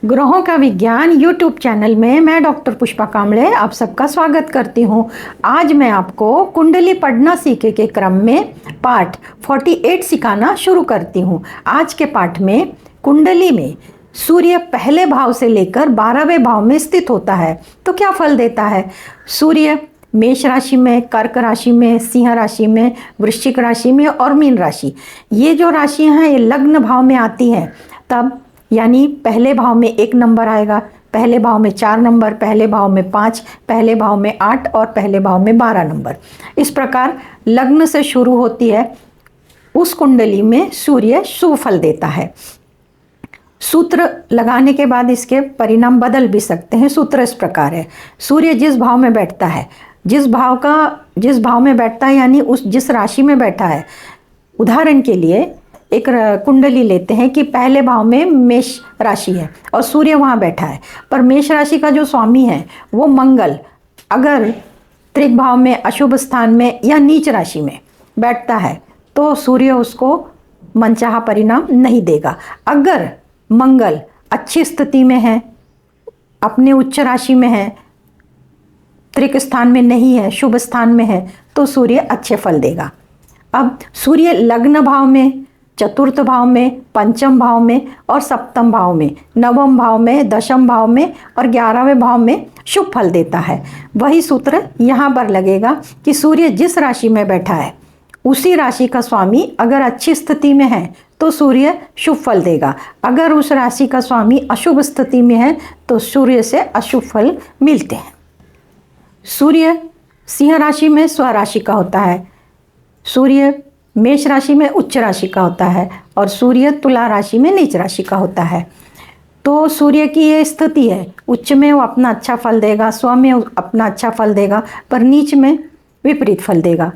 ग्रहों का विज्ञान यूट्यूब चैनल में मैं डॉक्टर पुष्पा कामड़े आप सबका स्वागत करती हूँ। आज मैं आपको कुंडली पढ़ना सीखे के क्रम में पाठ 48 सिखाना शुरू करती हूँ। आज के पाठ में कुंडली में सूर्य पहले भाव से लेकर 12वें भाव में स्थित होता है तो क्या फल देता है। सूर्य मेष राशि में, कर्क राशि में, सिंह राशि में, वृश्चिक राशि में और मीन राशि, ये जो राशियां हैं ये लग्न भाव में आती हैं। तब यानी पहले भाव में 1 नंबर आएगा, पहले भाव में 4 नंबर, पहले भाव में 5, पहले भाव में 8 और पहले भाव में 12 नंबर। इस प्रकार लग्न से शुरू होती है। उस कुंडली में सूर्य शुभ फल देता है। सूत्र लगाने के बाद इसके परिणाम बदल भी सकते हैं। सूत्र इस प्रकार है, सूर्य जिस भाव में बैठता है, जिस भाव में बैठता है यानी जिस राशि में बैठा है। उदाहरण के लिए एक कुंडली लेते हैं कि पहले भाव में मेष राशि है और सूर्य वहाँ बैठा है, पर मेष राशि का जो स्वामी है वो मंगल अगर त्रिक भाव में, अशुभ स्थान में या नीच राशि में बैठता है तो सूर्य उसको मनचाहा परिणाम नहीं देगा। अगर मंगल अच्छी स्थिति में है, अपने उच्च राशि में है, त्रिक स्थान में नहीं है, शुभ स्थान में है, तो सूर्य अच्छे फल देगा। अब सूर्य लग्न भाव में, चतुर्थ भाव में, पंचम भाव में और सप्तम भाव में, नवम भाव में, दशम भाव में और 11वें भाव में शुभ फल देता है। वही सूत्र यहाँ पर लगेगा कि सूर्य जिस राशि में बैठा है उसी राशि का स्वामी अगर अच्छी स्थिति में है तो सूर्य शुभ फल देगा। अगर उस राशि का स्वामी अशुभ स्थिति में है तो सूर्य से अशुभ फल मिलते हैं। सूर्य सिंह राशि में स्वराशि का होता है, सूर्य मेष राशि में उच्च राशि का होता है और सूर्य तुला राशि में नीच राशि का होता है। तो सूर्य की ये स्थिति है, उच्च में वो अपना अच्छा फल देगा, स्व में अपना अच्छा फल देगा, पर नीच में विपरीत फल देगा।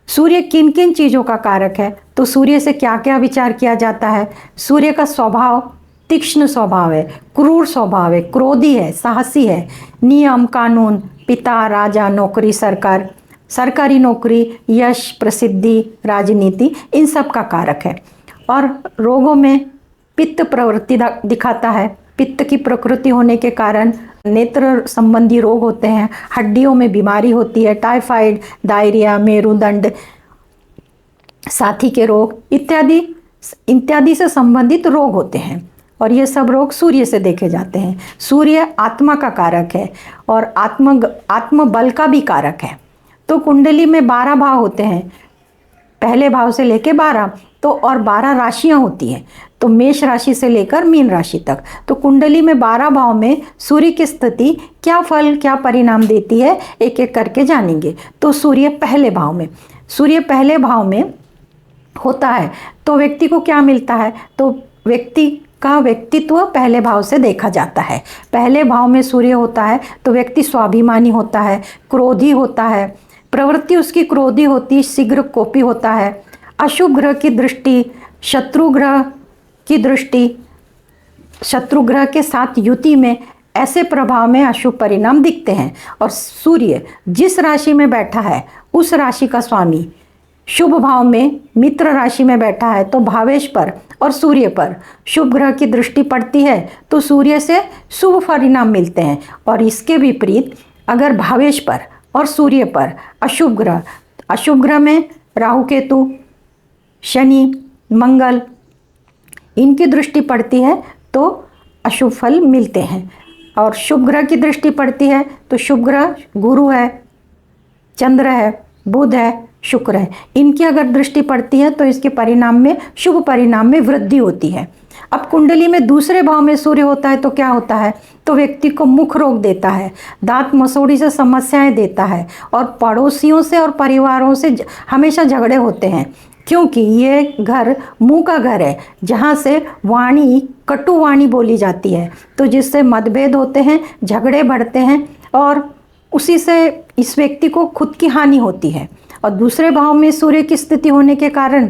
सूर्य किन किन चीज़ों का कारक है, तो सूर्य से क्या क्या विचार किया जाता है। सूर्य का स्वभाव तीक्ष्ण स्वभाव है, क्रूर स्वभाव है, क्रोधी है, साहसी है, नियम कानून, पिता, राजा, नौकरी, सरकारी नौकरी, यश, प्रसिद्धि, राजनीति, इन सब का कारक है। और रोगों में पित्त प्रवृत्ति दिखाता है। पित्त की प्रकृति होने के कारण नेत्र संबंधी रोग होते हैं, हड्डियों में बीमारी होती है, टाइफाइड, डायरिया, मेरुदंड, साथी के रोग इत्यादि से संबंधित रोग होते हैं और ये सब रोग सूर्य से देखे जाते हैं। सूर्य आत्मा का कारक है और आत्म बल का भी कारक है। तो कुंडली में 12 भाव होते हैं, पहले भाव से लेकर 12 तो और 12 राशियां होती हैं, तो मेष राशि से लेकर मीन राशि तक। तो कुंडली में 12 भाव में सूर्य की स्थिति क्या फल क्या परिणाम देती है एक एक करके जानेंगे। तो सूर्य पहले भाव में होता है तो व्यक्ति को क्या मिलता है, तो व्यक्ति का व्यक्तित्व पहले भाव से देखा जाता है। पहले भाव में सूर्य होता है तो व्यक्ति स्वाभिमानी होता है, क्रोधी होता है, प्रवृत्ति उसकी क्रोधी होती, शीघ्र कोपी होता है, अशुभ ग्रह की दृष्टि, शत्रु ग्रह के साथ युति में ऐसे प्रभाव में अशुभ परिणाम दिखते हैं। और सूर्य जिस राशि में बैठा है उस राशि का स्वामी शुभ भाव में मित्र राशि में बैठा है तो भावेश पर और सूर्य पर शुभ ग्रह की दृष्टि पड़ती है तो सूर्य से शुभ परिणाम मिलते हैं। और इसके विपरीत अगर भावेश पर और सूर्य पर अशुभ ग्रह में राहु, केतु, शनि, मंगल, इनकी दृष्टि पड़ती है तो अशुभ फल मिलते हैं। और शुभ ग्रह की दृष्टि पड़ती है तो शुभ ग्रह गुरु है, चंद्र है, बुध है, शुक्र है, इनकी अगर दृष्टि पड़ती है तो इसके परिणाम में शुभ परिणाम में वृद्धि होती है। अब कुंडली में दूसरे भाव में सूर्य होता है तो क्या होता है, तो व्यक्ति को मुख रोग देता है, दांत मसोड़ी से समस्याएं देता है और पड़ोसियों से और परिवारों से हमेशा झगड़े होते हैं, क्योंकि ये घर मुंह का घर है जहाँ से कटु वाणी बोली जाती है, तो जिससे मतभेद होते हैं, झगड़े बढ़ते हैं और उसी से इस व्यक्ति को खुद की हानि होती है। और दूसरे भाव में सूर्य की स्थिति होने के कारण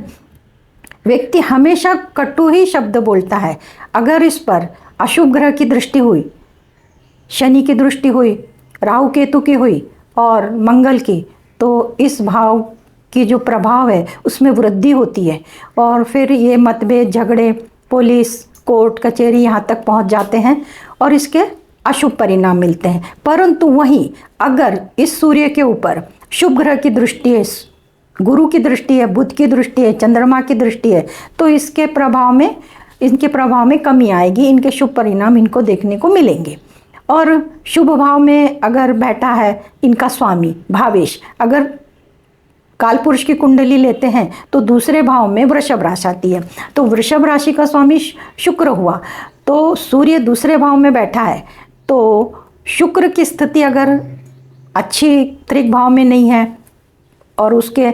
व्यक्ति हमेशा कटु ही शब्द बोलता है। अगर इस पर अशुभ ग्रह की दृष्टि हुई, शनि की दृष्टि हुई, राहु केतु की हुई और मंगल की, तो इस भाव की जो प्रभाव है उसमें वृद्धि होती है और फिर ये मतभेद, झगड़े, पुलिस कोर्ट कचहरी यहाँ तक पहुँच जाते हैं और इसके अशुभ परिणाम मिलते हैं। परंतु वहीं अगर इस सूर्य के ऊपर शुभ ग्रह की दृष्टि है, गुरु की दृष्टि है, बुध की दृष्टि है, चंद्रमा की दृष्टि है, तो इनके प्रभाव में कमी आएगी, इनके शुभ परिणाम इनको देखने को मिलेंगे। और शुभ भाव में अगर बैठा है इनका स्वामी भावेश, अगर कालपुरुष की कुंडली लेते हैं तो दूसरे भाव में वृषभ राशि आती है, तो वृषभ राशि का स्वामी शुक्र हुआ, तो सूर्य दूसरे भाव में बैठा है, तो शुक्र की स्थिति अगर अच्छी त्रिक भाव में नहीं है और उसके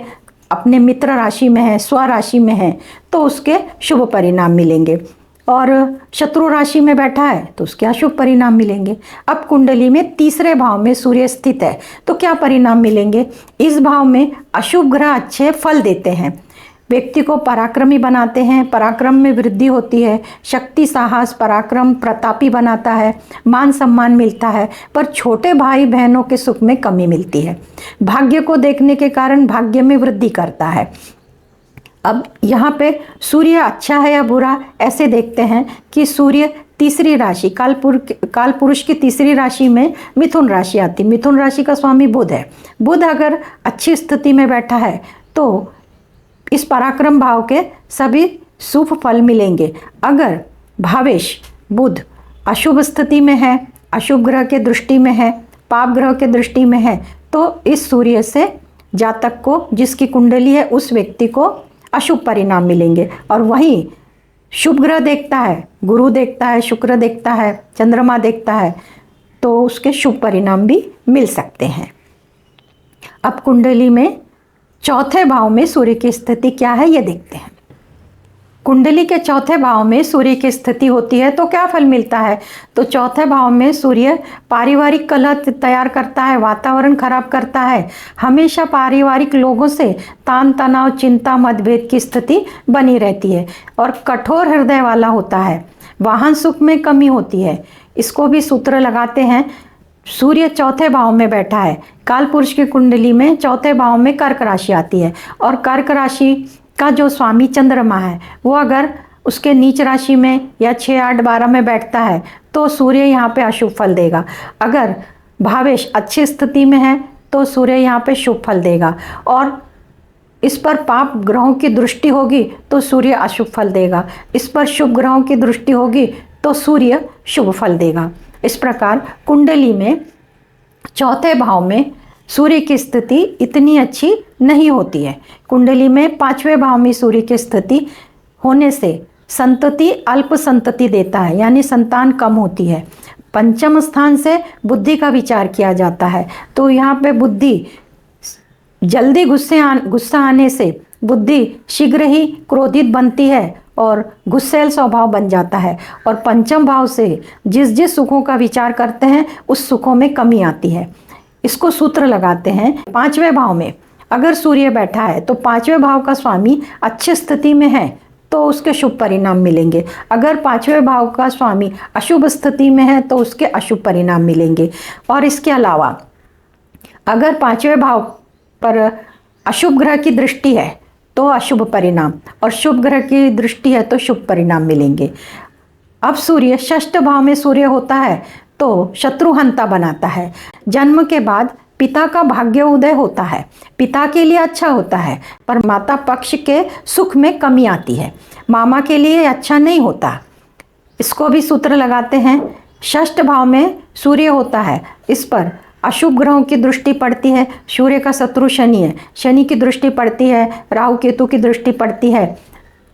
अपने मित्र राशि में है, स्व राशि में है, तो उसके शुभ परिणाम मिलेंगे। और शत्रु राशि में बैठा है तो उसके अशुभ परिणाम मिलेंगे। अब कुंडली में तीसरे भाव में सूर्य स्थित है तो क्या परिणाम मिलेंगे? इस भाव में अशुभ ग्रह अच्छे फल देते हैं, व्यक्ति को पराक्रमी बनाते हैं, पराक्रम में वृद्धि होती है, शक्ति साहस पराक्रम प्रतापी बनाता है, मान सम्मान मिलता है, पर छोटे भाई बहनों के सुख में कमी मिलती है। भाग्य को देखने के कारण भाग्य में वृद्धि करता है। अब यहाँ पे सूर्य अच्छा है या बुरा ऐसे देखते हैं कि सूर्य तीसरी राशि कालपुरुष की तीसरी राशि में मिथुन राशि आती। मिथुन राशि का स्वामी बुध है। बुध अगर अच्छी स्थिति में बैठा है तो इस पराक्रम भाव के सभी शुभ फल मिलेंगे। अगर भावेश बुध अशुभ स्थिति में है, अशुभ ग्रह के दृष्टि में है, पाप ग्रह के दृष्टि में है, तो इस सूर्य से जातक को, जिसकी कुंडली है, उस व्यक्ति को अशुभ परिणाम मिलेंगे। और वहीं शुभ ग्रह देखता है, गुरु देखता है, शुक्र देखता है, चंद्रमा देखता है, तो उसके शुभ परिणाम भी मिल सकते हैं। अब कुंडली में चौथे भाव में सूर्य की स्थिति क्या है ये देखते हैं। कुंडली के चौथे भाव में सूर्य की स्थिति होती है तो क्या फल मिलता है? तो चौथे भाव में सूर्य पारिवारिक कलह तैयार करता है, वातावरण खराब करता है, हमेशा पारिवारिक लोगों से तान तनाव, चिंता, मतभेद की स्थिति बनी रहती है और कठोर हृदय वाला होता है, वाहन सुख में कमी होती है। इसको भी सूत्र लगाते हैं। सूर्य चौथे भाव में बैठा है, कालपुरुष की कुंडली में चौथे भाव में कर्क राशि आती है और कर्क राशि का जो स्वामी चंद्रमा है वो अगर उसके नीच राशि में या 6, 8, 12 में बैठता है तो सूर्य यहाँ पे अशुभ फल देगा। अगर भावेश अच्छी स्थिति में है तो सूर्य यहाँ पे शुभ फल देगा और इस पर पाप ग्रहों की दृष्टि होगी तो सूर्य अशुभ फल देगा, इस पर शुभ ग्रहों की दृष्टि होगी तो सूर्य शुभ फल देगा। इस प्रकार कुंडली में चौथे भाव में सूर्य की स्थिति इतनी अच्छी नहीं होती है। कुंडली में पांचवें भाव में सूर्य की स्थिति होने से संतति अल्प संतति देता है, यानी संतान कम होती है। पंचम स्थान से बुद्धि का विचार किया जाता है तो यहाँ पे बुद्धि जल्दी गुस्सा आने से बुद्धि शीघ्र ही क्रोधित बनती है और गुस्सैल स्वभाव बन जाता है और पंचम भाव से जिस जिस सुखों का विचार करते हैं उस सुखों में कमी आती है। इसको सूत्र लगाते हैं। पांचवें भाव में अगर सूर्य बैठा है तो पांचवें भाव का स्वामी अच्छी स्थिति में है तो उसके शुभ परिणाम मिलेंगे। अगर पांचवें भाव का स्वामी अशुभ स्थिति में है तो उसके अशुभ परिणाम मिलेंगे। और इसके अलावा अगर पांचवें भाव पर अशुभ ग्रह की दृष्टि है तो अशुभ परिणाम और शुभ ग्रह की दृष्टि है तो शुभ परिणाम मिलेंगे। अब सूर्य षष्ठ भाव में सूर्य होता है तो शत्रुहंता बनाता है। जन्म के बाद पिता का भाग्य उदय होता है, पिता के लिए अच्छा होता है, पर माता पक्ष के सुख में कमी आती है, मामा के लिए अच्छा नहीं होता। इसको भी सूत्र लगाते हैं। षष्ठ भाव में सूर्य होता है, इस पर अशुभ ग्रहों की दृष्टि पड़ती है। सूर्य का शत्रु शनि है, शनि की दृष्टि पड़ती है, राहु केतु की दृष्टि पड़ती है,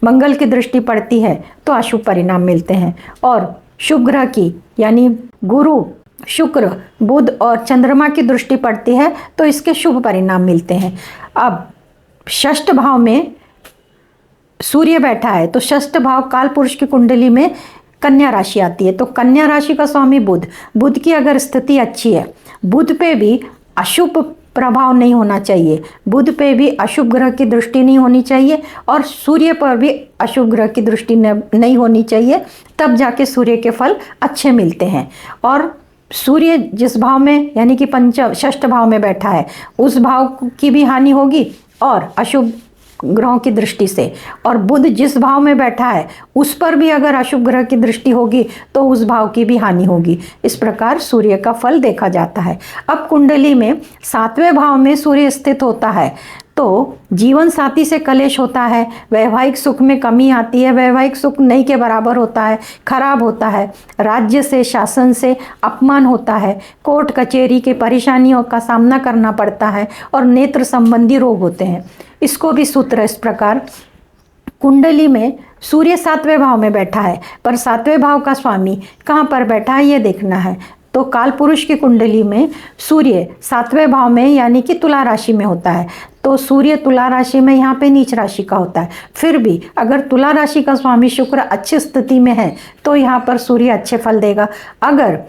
मंगल की दृष्टि पड़ती है तो अशुभ परिणाम मिलते हैं। और शुभ ग्रह की यानी गुरु, शुक्र, बुध और चंद्रमा की दृष्टि पड़ती है तो इसके शुभ परिणाम मिलते हैं। अब षष्ठ भाव में सूर्य बैठा है तो षष्ठ भाव काल पुरुष की कुंडली में कन्या राशि आती है तो कन्या राशि का स्वामी बुध, बुध की अगर स्थिति अच्छी है, बुध पे भी अशुभ प्रभाव नहीं होना चाहिए, बुध पे भी अशुभ ग्रह की दृष्टि नहीं होनी चाहिए और सूर्य पर भी अशुभ ग्रह की दृष्टि नहीं होनी चाहिए, तब जाके सूर्य के फल अच्छे मिलते हैं। और सूर्य जिस भाव में यानी कि षष्ठ भाव में बैठा है उस भाव की भी हानि होगी और अशुभ ग्रहों की दृष्टि से, और बुध जिस भाव में बैठा है उस पर भी अगर अशुभ ग्रह की दृष्टि होगी तो उस भाव की भी हानि होगी। इस प्रकार सूर्य का फल देखा जाता है। अब कुंडली में 7वें भाव में सूर्य स्थित होता है तो जीवन साथी से कलेश होता है, वैवाहिक सुख में कमी आती है, वैवाहिक सुख नहीं के बराबर होता है, खराब होता है, राज्य से शासन से अपमान होता है, कोर्ट कचहरी के परेशानियों का सामना करना पड़ता है और नेत्र संबंधी रोग होते हैं। इसको भी सूत्र इस प्रकार, कुंडली में सूर्य 7वें भाव में बैठा है पर 7वें भाव का स्वामी कहाँ पर बैठा है ये देखना है। तो काल पुरुष की कुंडली में सूर्य 7वें भाव में यानी कि तुला राशि में होता है, तो सूर्य तुला राशि में यहाँ पे नीच राशि का होता है। फिर भी अगर तुला राशि का स्वामी शुक्र अच्छी स्थिति में है तो यहाँ पर सूर्य अच्छे फल देगा। अगर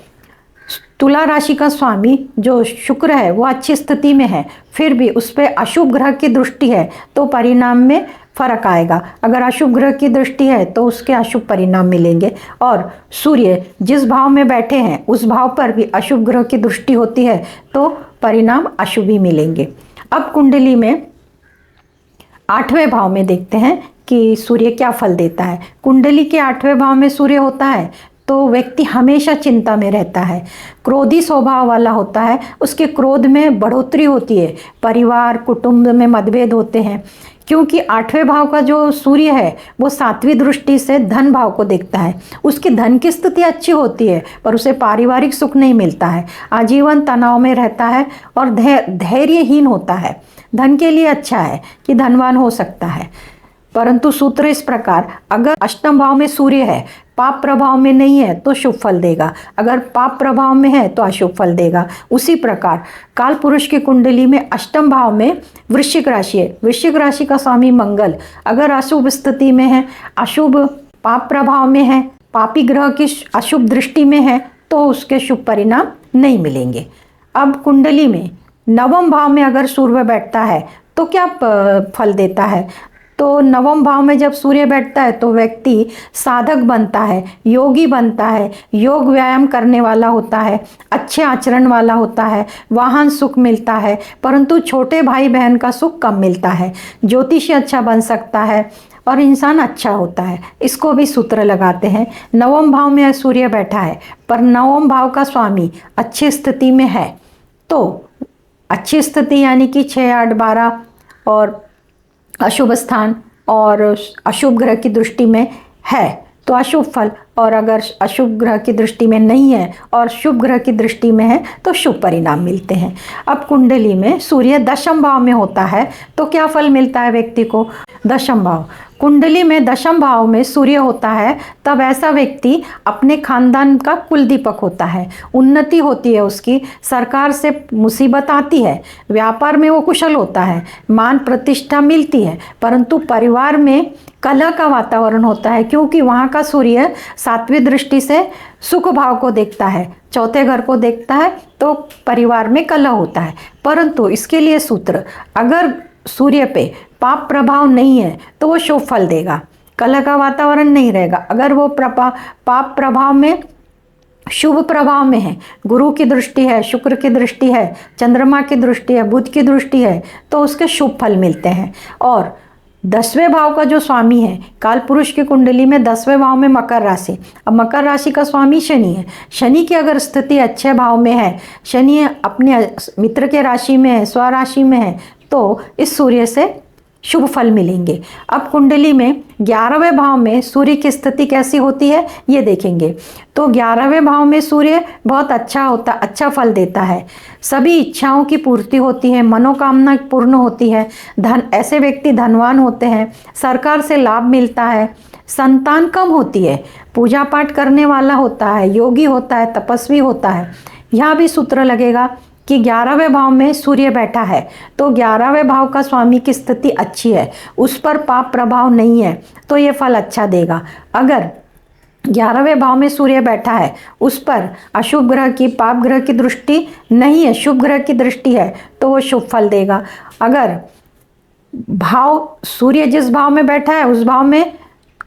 तुला राशि का स्वामी जो शुक्र है वो अच्छी स्थिति में है फिर भी उस पर अशुभ ग्रह की दृष्टि है तो परिणाम में फर्क आएगा। अगर अशुभ ग्रह की दृष्टि है तो उसके अशुभ परिणाम मिलेंगे, और सूर्य जिस भाव में बैठे हैं उस भाव पर भी अशुभ ग्रह की दृष्टि होती है तो परिणाम अशुभ ही मिलेंगे। अब कुंडली में 8वें भाव में देखते हैं कि सूर्य क्या फल देता है। कुंडली के 8वें भाव में सूर्य होता है तो व्यक्ति हमेशा चिंता में रहता है, क्रोधी स्वभाव वाला होता है, उसके क्रोध में बढ़ोतरी होती है, परिवार कुटुंब में मतभेद होते हैं, क्योंकि 8वें भाव का जो सूर्य है वो 7वीं दृष्टि से धन भाव को देखता है। उसकी धन की स्थिति अच्छी होती है पर उसे पारिवारिक सुख नहीं मिलता है, आजीवन तनाव में रहता है और धैर्यहीन होता है। धन के लिए अच्छा है कि धनवान हो सकता है, परंतु सूत्र इस प्रकार, अगर अष्टम भाव में सूर्य है, पाप प्रभाव में नहीं है तो शुभ फल देगा, अगर पाप प्रभाव में है तो अशुभ फल देगा। उसी प्रकार काल पुरुष की कुंडली में अष्टम भाव में वृश्चिक राशि है, वृश्चिक राशि का स्वामी मंगल अगर अशुभ स्थिति में है, अशुभ पाप प्रभाव में है, पापी ग्रह की अशुभ दृष्टि में है तो उसके शुभ परिणाम नहीं मिलेंगे। अब कुंडली में 9वें भाव में अगर सूर्य बैठता है तो क्या फल देता है, तो 9वें भाव में जब सूर्य बैठता है तो व्यक्ति साधक बनता है, योगी बनता है, योग व्यायाम करने वाला होता है, अच्छे आचरण वाला होता है, वाहन सुख मिलता है, परंतु छोटे भाई बहन का सुख कम मिलता है, ज्योतिषी अच्छा बन सकता है और इंसान अच्छा होता है। इसको भी सूत्र लगाते हैं। 9वें भाव में सूर्य बैठा है पर 9वें भाव का स्वामी अच्छी स्थिति में है तो अच्छी स्थिति यानी कि 6, 8, 12 और अशुभ स्थान और अशुभ ग्रह की दृष्टि में है तो अशुभ फल, और अगर अशुभ ग्रह की दृष्टि में नहीं है और शुभ ग्रह की दृष्टि में है तो शुभ परिणाम मिलते हैं। अब कुंडली में सूर्य 10वें भाव में होता है तो क्या फल मिलता है व्यक्ति को। 10वें भाव, कुंडली में 10वें भाव में सूर्य होता है तब ऐसा व्यक्ति अपने खानदान का कुल दीपक होता है, उन्नति होती है उसकी, सरकार से मुसीबत आती है, व्यापार में वो कुशल होता है, मान प्रतिष्ठा मिलती है, परंतु परिवार में कलह का वातावरण होता है क्योंकि वहाँ का सूर्य 7वीं दृष्टि से सुख भाव को देखता है, चौथे घर को देखता है तो परिवार में कलह होता है। परंतु इसके लिए सूत्र, अगर सूर्य पे पाप प्रभाव नहीं है तो वो शुभ फल देगा, कलह का वातावरण नहीं रहेगा। अगर वो पाप प्रभाव में शुभ प्रभाव में है, गुरु की दृष्टि है, शुक्र की दृष्टि है, चंद्रमा की दृष्टि है, बुध की दृष्टि है तो उसके शुभ फल मिलते हैं। और 10वें भाव का जो स्वामी है, काल पुरुष की कुंडली में 10वें भाव में मकर राशि, अब मकर राशि का स्वामी शनि है, शनि की अगर स्थिति अच्छे भाव में है, शनि अपने मित्र के राशि में है, स्वराशि में है तो इस सूर्य से शुभ फल मिलेंगे। अब कुंडली में 11वें भाव में सूर्य की स्थिति कैसी होती है ये देखेंगे। तो 11वें भाव में सूर्य बहुत अच्छा फल देता है, सभी इच्छाओं की पूर्ति होती है, मनोकामना पूर्ण होती है, ऐसे व्यक्ति धनवान होते हैं, सरकार से लाभ मिलता है, संतान कम होती है, पूजा पाठ करने वाला होता है, योगी होता है, तपस्वी होता है। यहाँ भी सूत्र लगेगा कि 11वें भाव में सूर्य बैठा है तो 11वें भाव का स्वामी की स्थिति अच्छी है, उस पर पाप प्रभाव नहीं है तो ये फल अच्छा देगा। अगर 11वें भाव में सूर्य बैठा है, उस पर अशुभ ग्रह की, पाप ग्रह की दृष्टि नहीं है, शुभ ग्रह की दृष्टि है तो वो शुभ फल देगा। अगर भाव सूर्य जिस भाव में बैठा है उस भाव में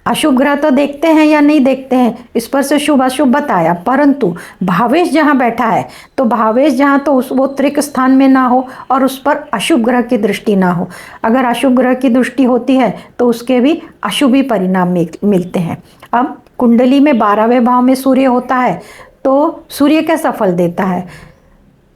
अशुभ ग्रह तो देखते हैं या नहीं देखते हैं, इस पर से शुभ अशुभ बताया, परंतु भावेश जहाँ बैठा है तो भावेश जहाँ तो वो त्रिक स्थान में ना हो और उस पर अशुभ ग्रह की दृष्टि ना हो। अगर अशुभ ग्रह की दृष्टि होती है तो उसके भी अशुभ ही परिणाम मिलते हैं। अब कुंडली में 12वें भाव में सूर्य होता है तो सूर्य कैसा फल देता है,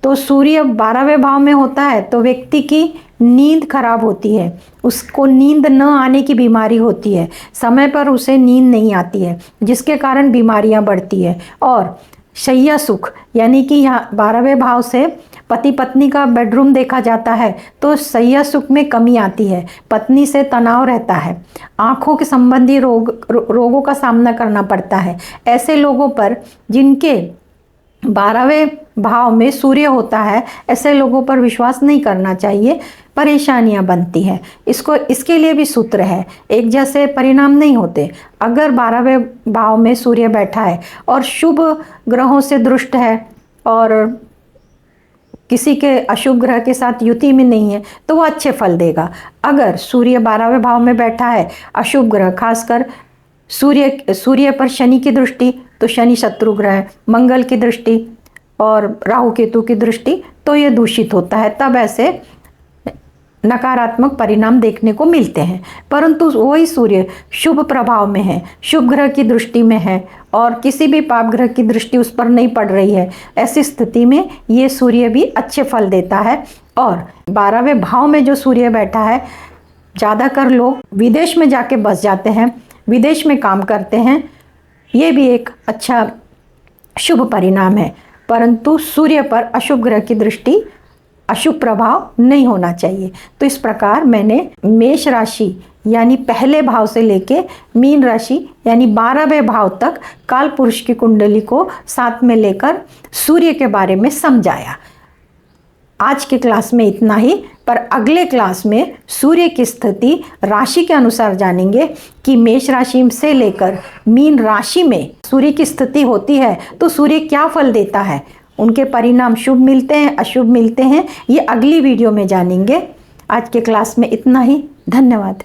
तो सूर्य 12वें भाव में होता है तो व्यक्ति की नींद खराब होती है, उसको नींद न आने की बीमारी होती है, समय पर उसे नींद नहीं आती है जिसके कारण बीमारियां बढ़ती है। और शैया सुख यानी कि यहाँ 12वें भाव से पति पत्नी का बेडरूम देखा जाता है तो शैया सुख में कमी आती है, पत्नी से तनाव रहता है, आँखों के संबंधी रोगों का सामना करना पड़ता है। ऐसे लोगों पर जिनके 12वें भाव में सूर्य होता है, ऐसे लोगों पर विश्वास नहीं करना चाहिए, परेशानियां बनती हैं। इसके लिए भी सूत्र है, एक जैसे परिणाम नहीं होते। अगर 12वें भाव में सूर्य बैठा है और शुभ ग्रहों से दृष्ट है और किसी के अशुभ ग्रह के साथ युति में नहीं है तो वो अच्छे फल देगा। अगर सूर्य 12वें भाव में बैठा है, अशुभ ग्रह खासकर सूर्य पर शनि की दृष्टि तो शनि शत्रु ग्रह है, मंगल की दृष्टि और राहु केतु की दृष्टि तो ये दूषित होता है, तब ऐसे नकारात्मक परिणाम देखने को मिलते हैं। परंतु वही सूर्य शुभ प्रभाव में है, शुभ ग्रह की दृष्टि में है और किसी भी पाप ग्रह की दृष्टि उस पर नहीं पड़ रही है, ऐसी स्थिति में ये सूर्य भी अच्छे फल देता है। और 12वें भाव में जो सूर्य बैठा है, ज़्यादातर लोग विदेश में जाके बस जाते हैं, विदेश में काम करते हैं, ये भी एक अच्छा शुभ परिणाम है। परंतु सूर्य पर अशुभ ग्रह की दृष्टि, अशुभ प्रभाव नहीं होना चाहिए। तो इस प्रकार मैंने मेष राशि यानी पहले भाव से लेके मीन राशि यानी 12वें भाव तक काल पुरुष की कुंडली को साथ में लेकर सूर्य के बारे में समझाया। आज के क्लास में इतना ही, पर अगले क्लास में सूर्य की स्थिति राशि के अनुसार जानेंगे कि मेष राशि से लेकर मीन राशि में सूर्य की स्थिति होती है तो सूर्य क्या फल देता है, उनके परिणाम शुभ मिलते हैं अशुभ मिलते हैं, ये अगली वीडियो में जानेंगे। आज के क्लास में इतना ही, धन्यवाद।